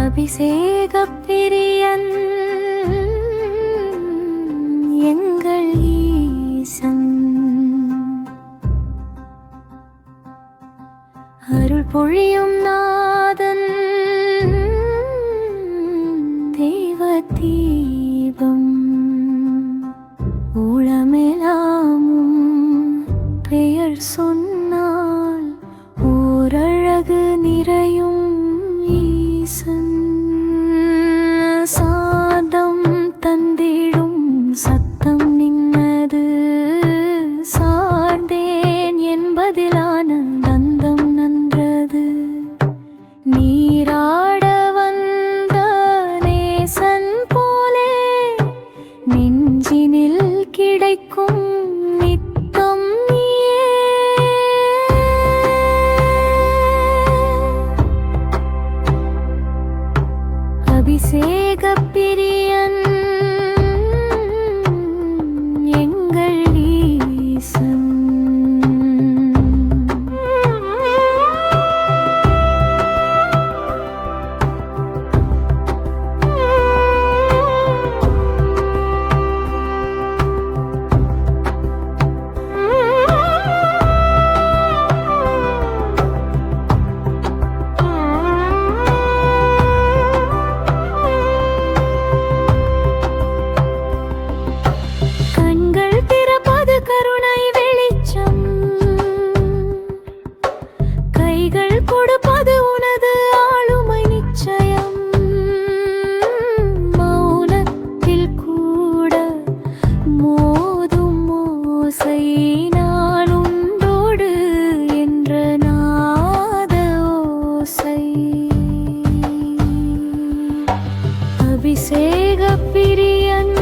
அபிஷேகப் பிரியன் எங்கள் ஈசன், அருள் பொழியும் நாதன் தேவ தீபம், ஊழமெலாமும் பெயர் சொன்னால் ஓரழகு நிறையும் ஈசன். சாதம் தந்திடும் சத்தம் நின்னது, சார்ந்தேன் என்பதில் ஆனந்தம் நன்றது. நீராட வந்த நேசன் போலே நெஞ்சினில் கிடைக்கும் நித்தம் நீயே. அபிஷேகப் பிரியன் எங்கள் ஈசன். கருணை வெளிச்சம், கைகள் கொடுப்பது உனது ஆளுமை நிச்சயம். மௌனத்தில் கூட மோதும் ஓசை, நான் உண்டோடு என்ற நாத ஓசை. அபிஷேகப் பிரியன்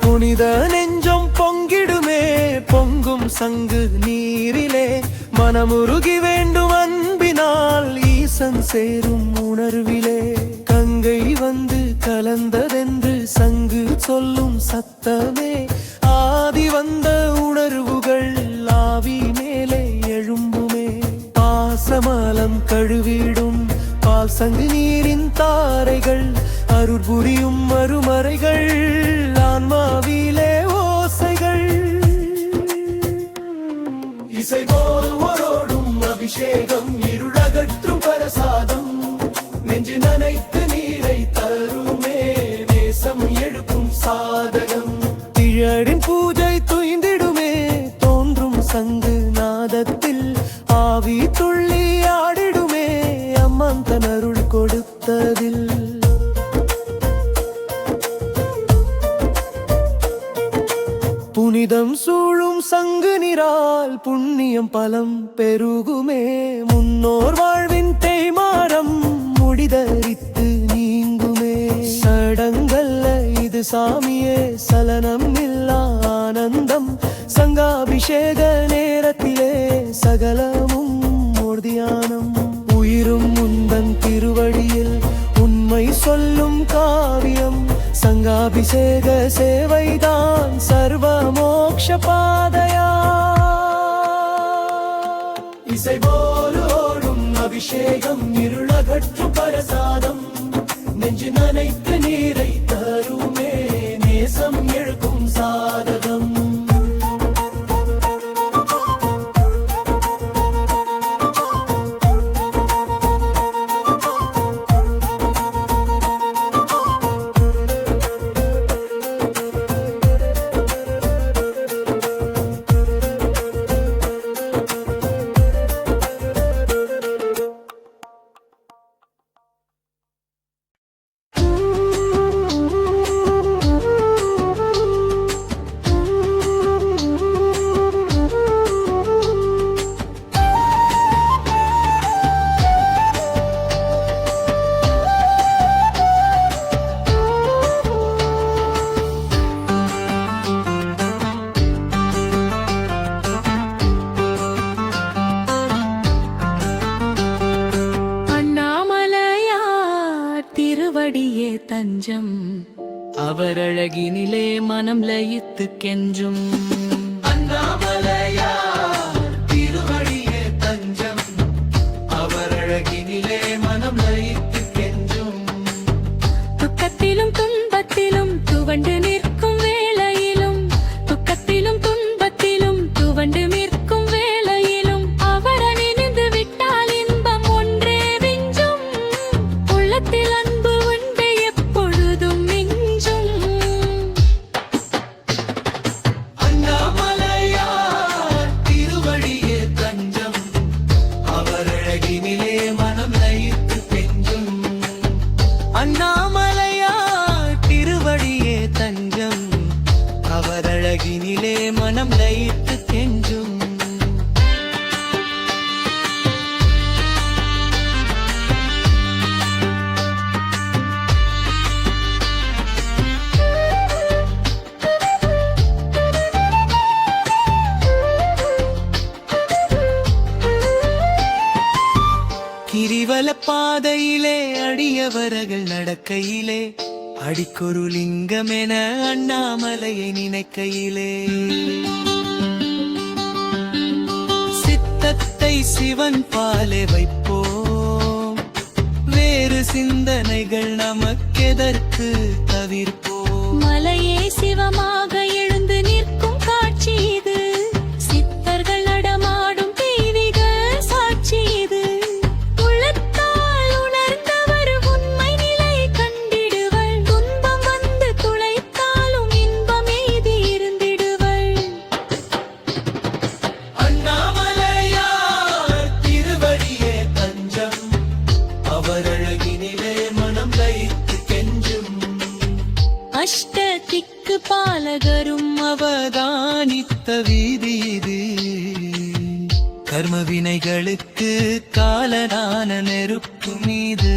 புனித நெஞ்சம் பொங்கிடுமே பொங்கும் சங்கு நீரிலே, மனமுருகி வேண்டும் அன்பினால் ஈசன் சேரும் உணர்விலே. கங்கை வந்து கலந்ததென்று சங்கு சொல்லும் சத்தமே, ஆதி வந்த உணர்வுகள் ஆவி மேலே எழும்புமே. பாசமலம் கழுவிடும் பால் சங்கு நீரின் தாரைகள், அருள்புரியும் மறுமறைகள் ஆன்மாவிலே ஓசைகள். இசை போல் ஓரோடும் அபிஷேகம், இருளகற்றும் பிரசாதம், நெஞ்சு நனைத்து நீரை தருமே நேசம் எழுப்பும் சாதகம். திழடின் பூஜை துய்ந்திடுமே தோன்றும் சங்கு நாதத்தில், ஆவி துள்ளி ஆடிடுமே அம்மன் தன் அருள் கொடுத்ததில். புனிதம் சூழும் சங்கு நீரால் புண்ணியம் பலம் பெருகுமே, முன்னோர் வாழ்வின் தேய்மாரம் முடிதரித்து நீங்குமே. சடங்கல்ல இது சாமியே சலனம் இல்லா ஆனந்தம், சங்காபிஷேக நேரத்திலே சகலமும் தியானம். உயிரும் முந்தன் திருவடியில் உண்மை சொல்லும் காவியம், சங்காபிஷேக சேவைதான் சர்வ மோக்ஷ பாதையா. இசை போலோடும் அபிஷேகம், இருளகற்றும் பிரசாதம், நெஞ்சு நனைத்து நீரை தருமே நேசம் எழுக்கும் சாதகம். திருவடியே தஞ்சம் அவர் அழகினிலே மனம் லயித்து கெஞ்சும் அண்ணாமலையார் திருவடியே தஞ்சம் அவர் அழகினிலே மனம் லயித்து கெஞ்சும் துக்கத்திலும் துன்பத்திலும் துவண்டு நிற்கும் வேளையிலும் துக்கத்திலும் துன்பத்திலும் துவண்டு நிற்கும் வேளையிலும் அவர் அணிந்து விட்டால் இன்பம் ஒன்றே விஞ்சும் உள்ளத்தில் அன்பு உண்டே எப்பொழுதும் மிஞ்சும் அண்ணாமலையார் திருவடியே தஞ்சம் அவர் அழகினிலே மனம் லயித்து கெஞ்சும் அண்ணாமலையார் திருவடியே தஞ்சம் அவர் அழகினிலே மனம் லயித்து கெஞ்சும் கிரிவல பாதையிலே அடியவர்கள் நடக்கையிலே அடிக்கொரு லிங்கமென அண்ணாமலையை நினைக்கையிலே சித்தத்தை சிவன் பாலே வைப்போம் வேறு சிந்தனைகள் நமக்கெதற்கு தவிர்ப்போம் மலையே சிவமாக எழுந்து நிற்கும் காட்சி இது சித்தர்கள் நடமாடும் தெய்வீக சாட்சி இது உள்ளத்தால் உணர்ந்தவர் உண்மை நிலை கண்டிடுவர் துன்பம் வந்து துளைத்தாலும் இன்பம் எய்தி இருந்திடுவர் அண்ணாமலையார் திருவடியே தஞ்சம் அவர் அழகினிலே மனம் லயித்து கெஞ்சும் அஷ்ட திக்கு பாலகரும் அவதானித்த வீதி இது கர்ம வினைகளுக்கு காலனான நெருப்பு மீது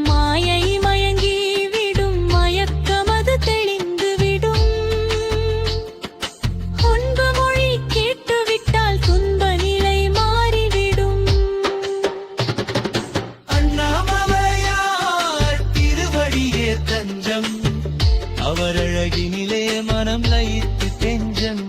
மாயை மயங்கி விடும் மயக்கமது தெளிந்து விடும் அன்பு மொழி கேட்டுவிட்டால் துன்ப நிலை மாறிவிடும் அண்ணாமலையார் திருவடியே தஞ்சம் அவர் அழகினிலே மனம் லயித்து கெஞ்சம்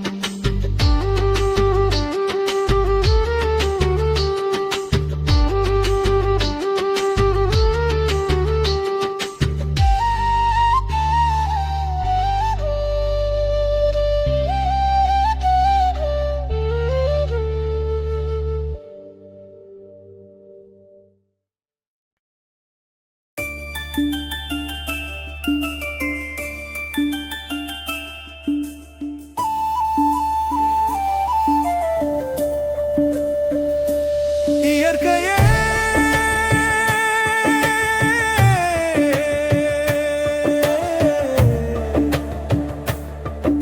இயற்கையே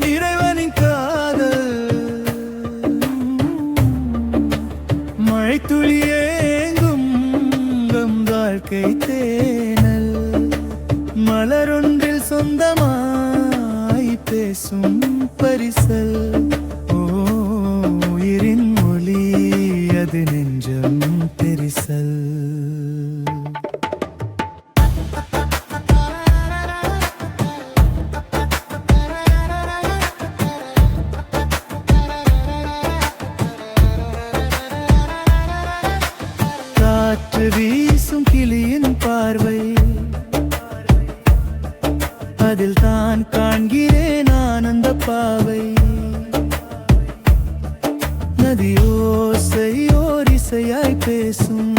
இறைவனின் காதல் மழைத்துளியேங்கும் நம் வாழ்க்கை தேனல் மலரொன்றில் சொந்தமாய் பேசும் பரிசல் ஓ உயிரின் மொழி அது நெஞ்சம் பெரிசல் காற்று வீசும் கிளியின் பார்வை அதில் தான் காண்கிறேன் ஆனந்த பாவை நதியோசையோர் இசையாய் பேசும்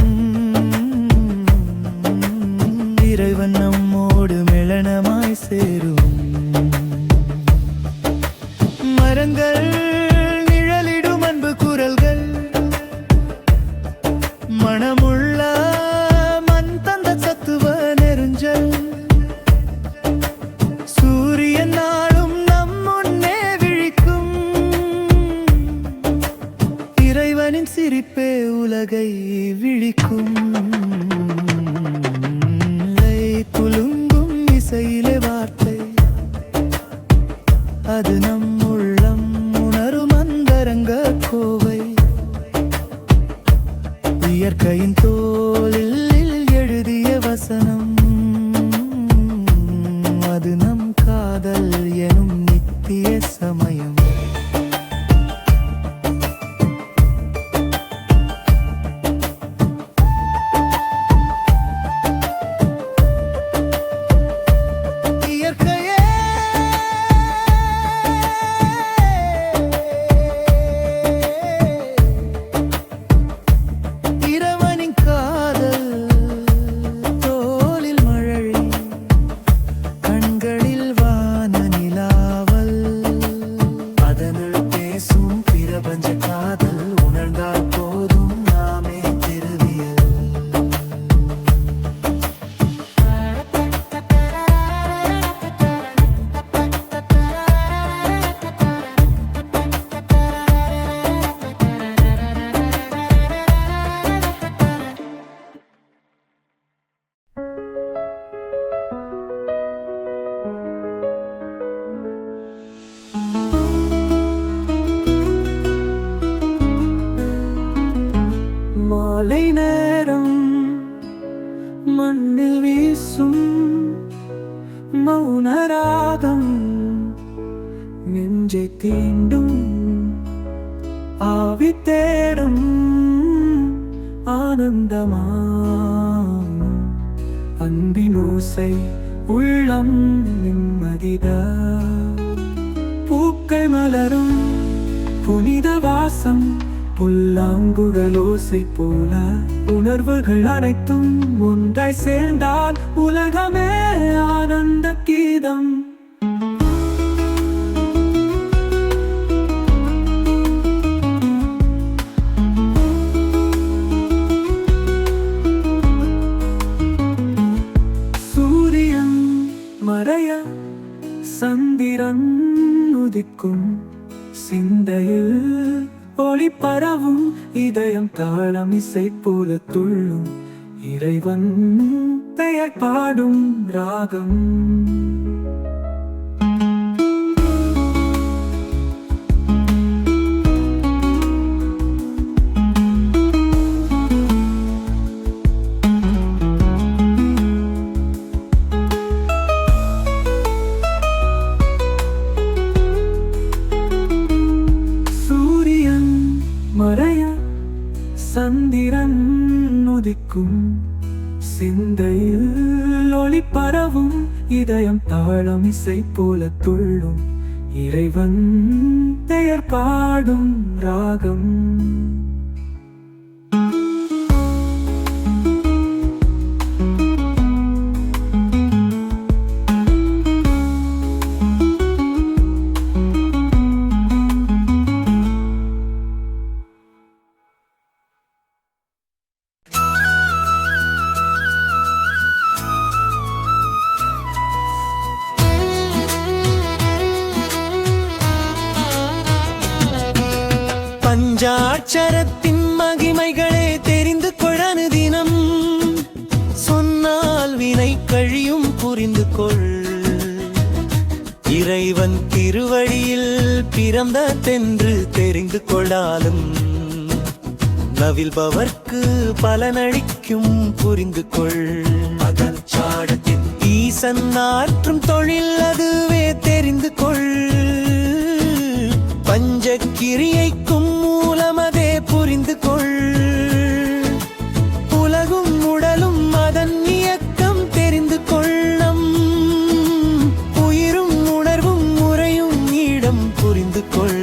இறைவன் நம்மோடு மெளனமாய் சேரும் மரங்கள் நிழலிடும் அன்பு குரல்கள் மனமுள்ள மண் தந்த சத்துவ நெருஞ்சல் சூரியன் நாளும் நம் முன்னே விழிக்கும் இறைவனின் சிரிப்பே உலகை விழிக்கும் குலுங்கும் இசையிலே வார்த்தை அது நம் உள்ளம் உணரும் அந்தரங்க கோவை இயற்கையின் தோலில் எழுதிய வசனம், அது நம் காதல் எனும் நித்திய சமயம். மாலை நேரம் மண்ணில் வீசும் மௌனராகம் நெஞ்சை தீண்டும், ஆவி தேடும் ஆனந்தமா அன்பின் ஓசை உள்ளம் நிம்மதிதா. பூக்கள் மலரும் புனித வாசம் புல்லாங்குழலோசை போல உணர்வுகள் அனைத்தும் ஒன்றாய் சேர்ந்தால் உலகமே ஆனந்த கீதம். சூரியன் மறைய சந்திரன் உதிக்கும், சிந்தையில் ஒளி பரவும், இதயம் தாளம் இசை போல துள்ளும், இறைவன் பெயர் பாடும் ராகம். மறைய சந்திரன் உதிக்கும், சிந்தையில் ஒளி பரவும், இதயம் தாளம் இசை போல துள்ளும், இறைவன் பெயர் பாடும் ராகம். பஞ்சாட்சரத்தின் மகிமைகளே தெரிந்து கொள்ளனு தினம், சொன்னால் வினை கழியும் புரிந்து கொள். இறைவன் திருவழியில் பிறந்த தென்று தெரிந்து கொள்ளாலும், நவில்பவர்க்கு பலனளிக்கும் புரிந்து கொள். அதன் சாடத்தின் ஈசன் ஆற்றும் தொழில் அதுவே தெரிந்து கொள். பஞ்சக்கிரியைக்கும் மூலமதே புரிந்து கொள். உலகும் உடலும் அதன் இயக்கம் தெரிந்து கொள்ளும், உயிரும் உணர்வும் முறையும் இடம் புரிந்து கொள்.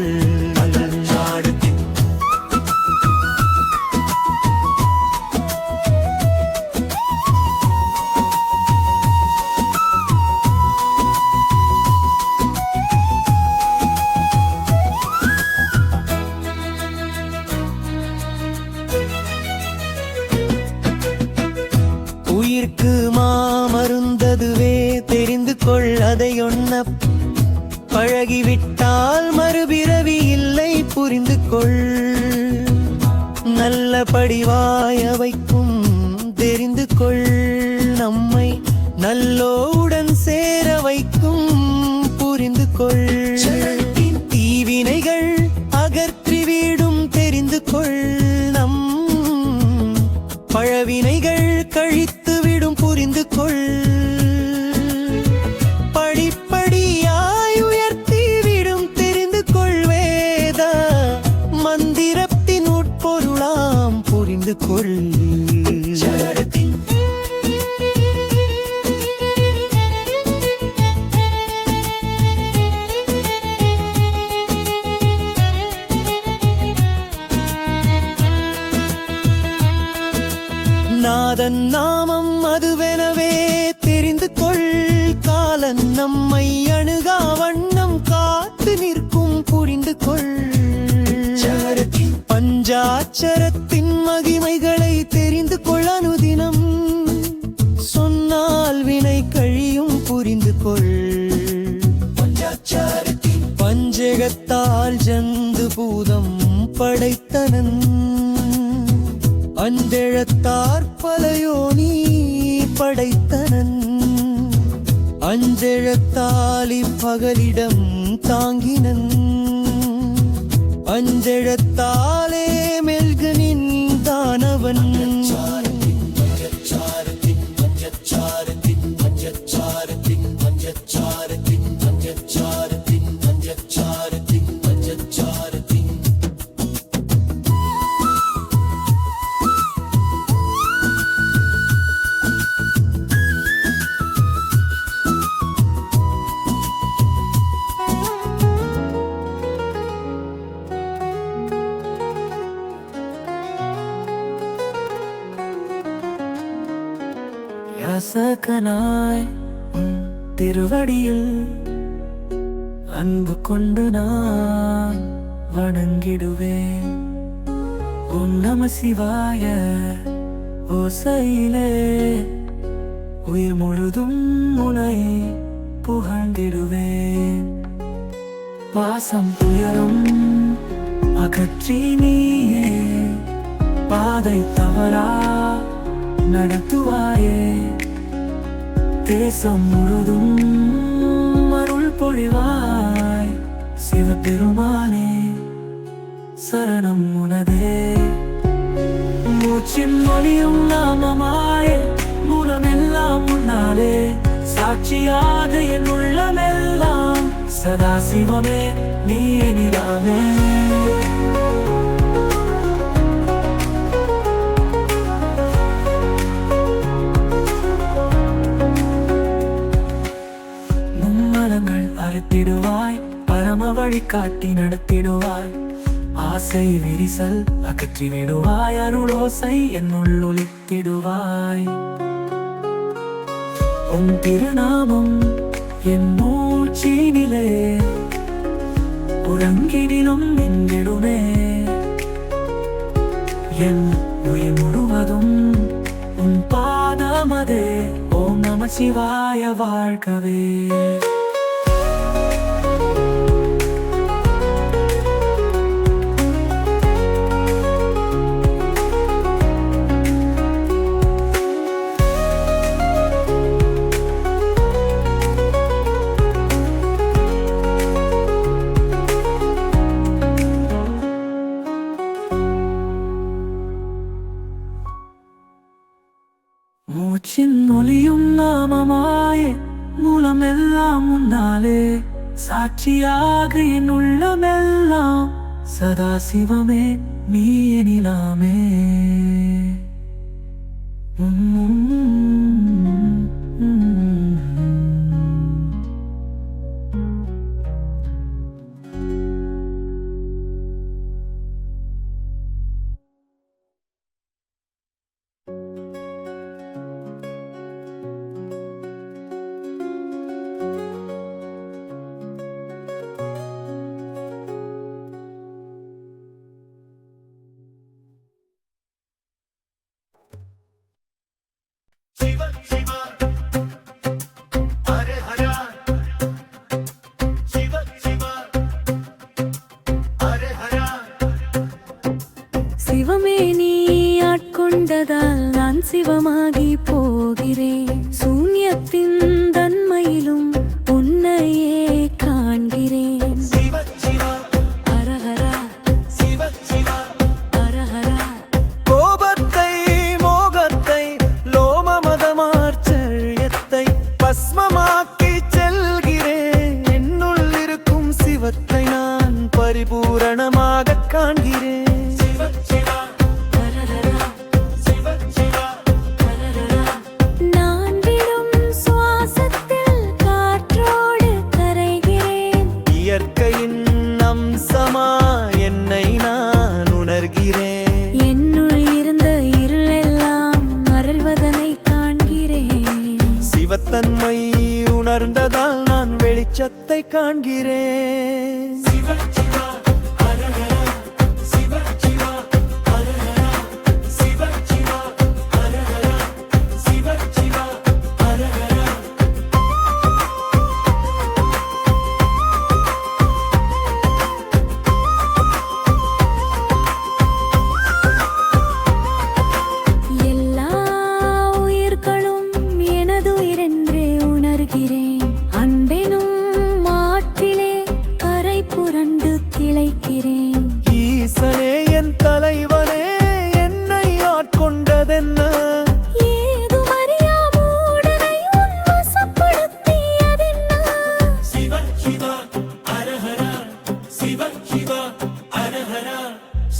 உயிர்க்கு மாமருந்ததுவே தெரிந்து கொள். அதை ஒன்ன பழகிவிட்டால் மறுபிறவி இல்லை புரிந்து கொள். நல்லபடி வாய வைக்கும் தெரிந்து கொள். நம்மை நல்லோவுடன் சேர வைக்கும் புரிந்து கொள். தீவினைகள் அகற்றிவிடும் தெரிந்து கொள். நம் பழவினைகள் கழித்து விடும் புரிந்து புரிந்து கொள். படிப்படியாய் உயர்த்தி விடும் தெரிந்து கொள்வேத மந்திரத்தின் உட்பொருளாம் புரிந்து கொள். நாதன் நாமம் அதுவெனவே தெரிந்து கொள். காலன் நம்மை அணுகா வண்ணம் காத்து நிற்கும் புரிந்து கொள். பஞ்சாட்சரத்தின் மகிமைகளை தெரிந்து கொள். அனுதினம் சொன்னால் வினை கழியும் புரிந்து கொள். பஞ்சகத்தால் ஜந்து பூதம் படைத்தனன் அஞ்செழுத்தார் பலையோனி படைத்தனன். அஞ்செழுத்தாலி பகலிடம் தாங்கினன். அஞ்செழுத்தாலே மெல்கனின் தானவன். யாசகனாய் திருவடியில் அன்பு கொண்டு நான் வணங்கிடுவேன். ஓம் நம சிவாய ஓசையிலே உயிர் முழுதும் உனை புகழ்ந்திடுவேன். வாசம் துயரும் அகற்றி நீயே பாதை தவறா நடத்துவாயே. தேசம் முழுதும் அருள் பொழிவாய் சிவபெருமானே சரணம் உனதே. மூச்சின் மொழியும் நாமமாய் மூலமெல்லாம் முன்னாலே சாட்சியாக என் உள்ளமெல்லாம் சதா சிவமே நீ நிலாமே. அறுத்திடுவாய் பரம வழி காட்டி நடத்திடுவாய். ஆசை விரிசல் அகற்றி விடுவாய். அருளோசை என்னுள் ஒலித்திடுவாய். உன் திருநாமம் என் மூச்சினிலே உறங்கிடிலும் நின்றிடுமே. என் உயிர் முழுவதும் உன் பாதமதே. ஓம் நம சிவாய வாழ்கவே. மூச்சின் மொழியும் நாமமாயே மூலமெல்லாம் முன்னாலே சாட்சியாக என் உள்ளமெல்லாம் சதா சிவமே நீ நிலாமே. சிவமே நீ ஆட்கொண்டதால் நான் சிவமாகி போகிறேன். சூன்யத்தின் தன்மையிலும் உன்னையே காண்கிறேன். ஹரஹரா ஹரஹரா. கோபத்தை மோகத்தை லோம மதமார்ச்ச சிவத்தன்மை உணர்ந்ததால் நான் வெளிச்சத்தை காண்கிறேன். எல்லா உயிர்களும் எனதுயிரென்றே உணர்கிறேன். அன்பெனும் மாற்றிலே கரை புரண்டு திளைக்கிறேன். ஈசனே என் தலைவனே என்னை ஆட்கொண்டதென்ன? ஏதுமறியா மூடனை உன் வசப்படுத்தியதென்ன?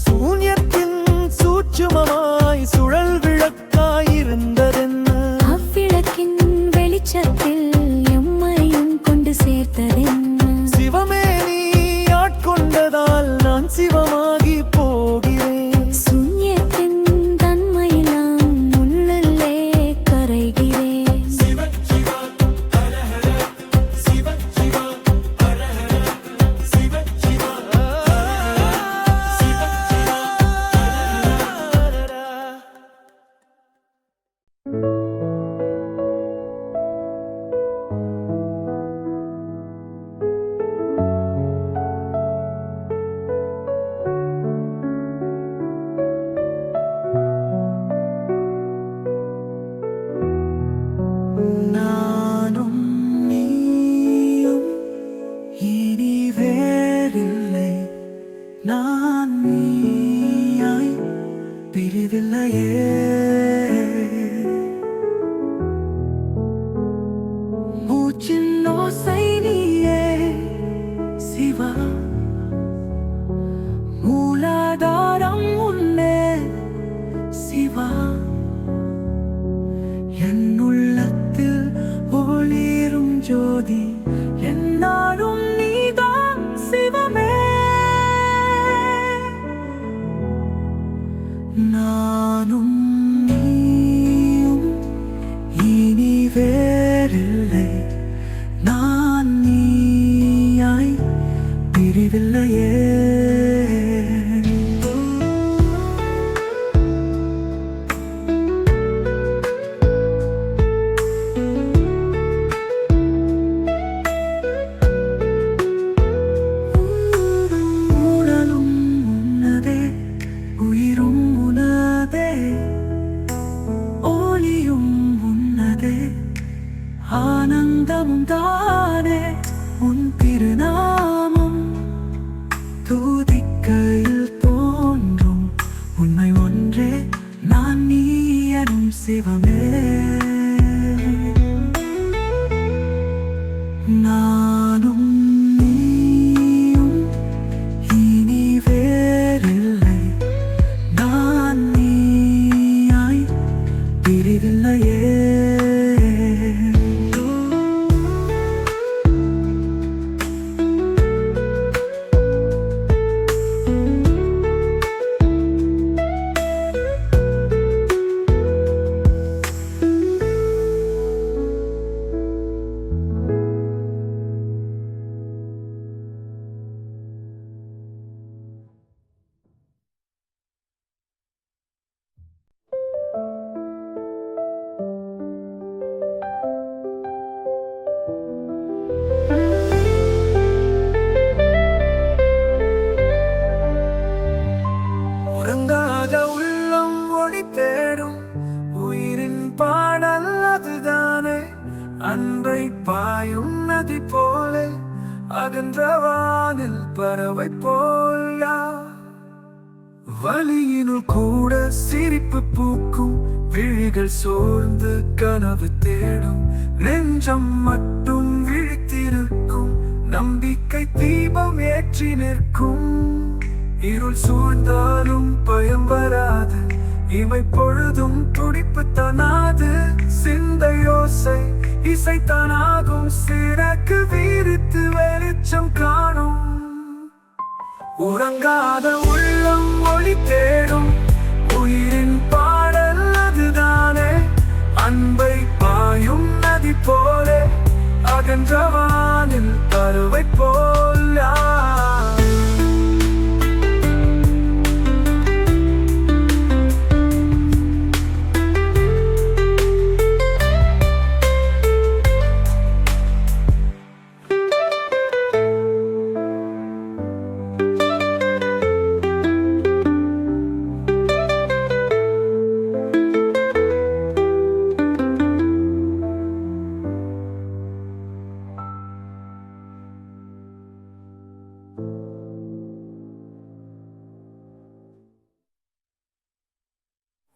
சூன்யத்தின் சூட்சுமமாய் சுழல் விளக்காயிருந்ததென்ன? அவ்விளக்கின் வெளிச்சத்தில் எம்மையும் கொண்டு சேர்த்ததென்ன? சிவமே நீ ஆட்கொண்டதால் நான் சிவமாகி போகிறேன். சூன்யத்தின் தன்மையிலாம் உள்ளே கரைகிறேன். நானும் நீயும் இனி வேறில்லை. நான் நீயாய் பிரிவில்லையே. மூச்சின் ஓசை நீயே சிவா. மூலாதாரம் உன்னே சிவா. என் உள்ளத்தில் ஒளிரும் ஜோதி என்னாலும் நீதான் சிவமே. நானும் நீயும் இனி வேறில்லை. நான் நீயாய் பிரிவில்லையே. உடலும் உன்னதே உயிரும் உனதே ஒளியும் உன்னதே ஆனந்தமும் தானே. உன் திருநாமம் தூதிக்கையில் தோன்றும் உண்மை ஒன்றே. நான் நீ எனும் சிவமே. நானும் நீயும் இனி வேறில்லை. நான் நீயாய் பிரிவில்லையே. உறங்காத உள்ளம் ஒளி தேடும் உயிரின் பாடல் அதுதானே. அன்பை பாயும் நதி போலே அகன்ற வானில் பறவை போலா. வலியினுள் கூட சிரிப்பு பூக்கும் விழிகள் சோர்ந்து கனவு தேடும். நெஞ்சம் மட்டும் விழித்திருக்கும் நம்பிக்கை தீபம் ஏற்றி நிற்கும். இருள் சூழ்ந்தாலும் பயம் வராது. இமை பொழுதும் துடிப்பு தானாது. சிந்தை யோசை இசை தானாகும். சிறக்கு வீரித்து வெளிச்சம் காணும். உறங்காத உள்ளம் ஒளி தேடும் உயிரின் பாடல் அதுதானே. அன்பை பாயும் நதி போ அகன்றவானில் பறவை போல்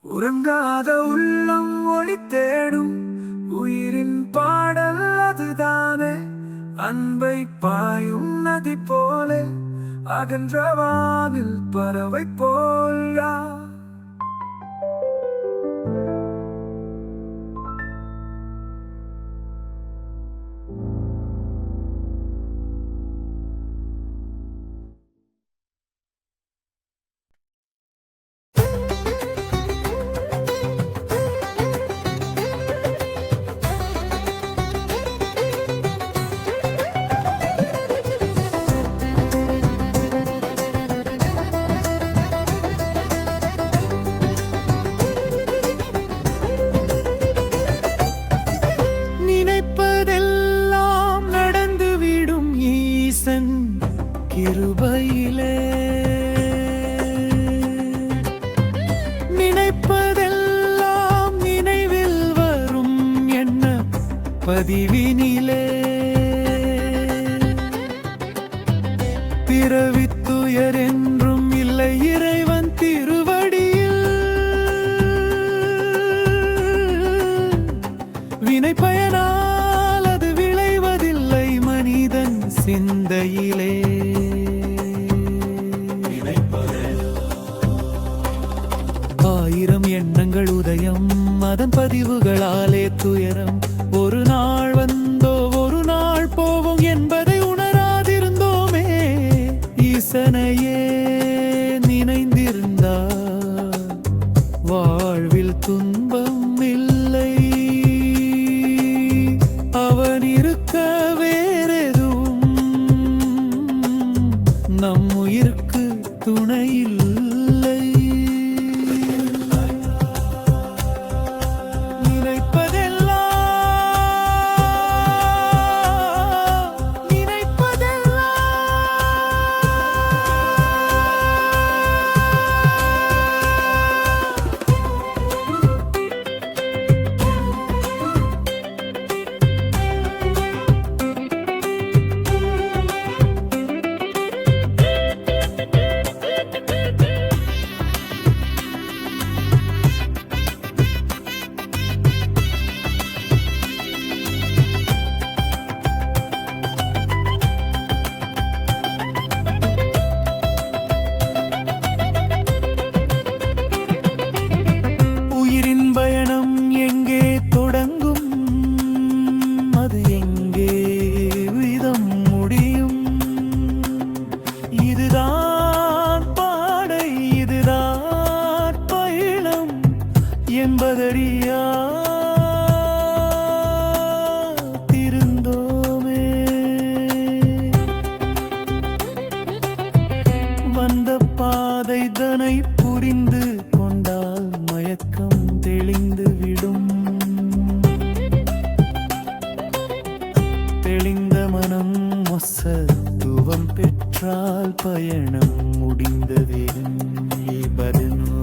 உறங்காத உள்ளம் ஒளி தேடும் உயிரின் பாடல் அதுதானே அன்பை பாயும் நதி போல அகன்றவானில் பறவை போல் நினைப்பதெல்லாம் நடந்துவிடும் ஈசன் கிருபையிலே நினைப்பதெல்லாம் நினைவில் வரும் என்ன பதிவினிலே பிறவித்துயர் என்றும் இல்லை இறைவன் திருவடியில் வினை பயனால் அது விளைவதில்லை மனிதன் சிந்தையிலே ஆயிரம் எண்ணங்கள் உதயம் அதன் பதிவுகளாலே துயரம் ஒரு நாள் வந்தோ ஒரு நாள் போவோம் என்பதை உணராதிருந்தோமே ஈசனையே நினைந்திருந்தார் வாழ்வில் துன்பம் இல்லை அவன் இருக்க வேறெதுவும் நம் உயிருக்கு துணையில்லை பயணம் எங்கே தொடங்கும் அது எங்கே விதம் முடியும் இதுதான் பாடை இதுதான் பயணம் என்பதறியா திருந்தோமே வந்த பாதை தனை புரிந்து கொண்டால் மயக்கம் தெளிந்து விடும் தெளிந்த மனம் மொசத்துவம் பெற்றால் பயணம் முடிந்ததே பதினோ